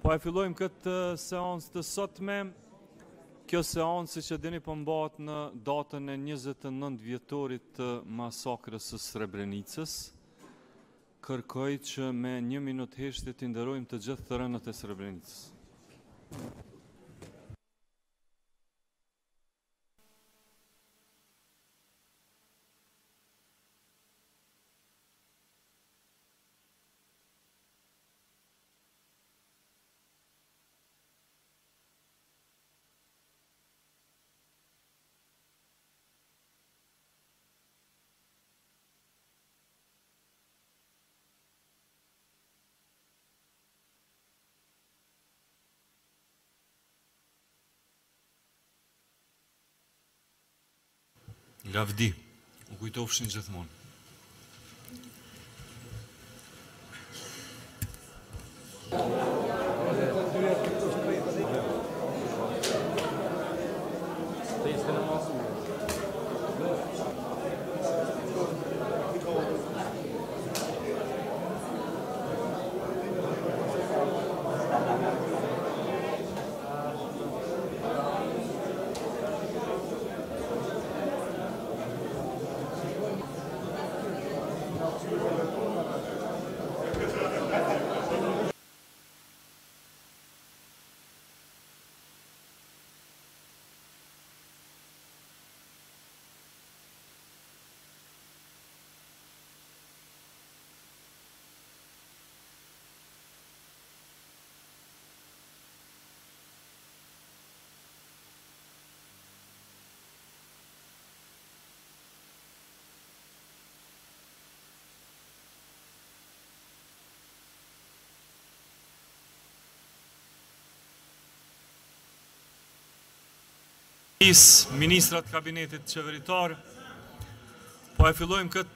Po e fillojmë këtë seancë të sotme. Kjo seancë, siç e dini, po mbahet në datën e 29 vjetorit të masakrës së Srebrenicës. Kërkoj që me 1 minutë heshtje të nderojmë të gjithë të rënët e Srebrenicës. Lavdi, u kujtofshin gjithmonë. Ministrat kabinetit qeveritar, po e fillojmë këtë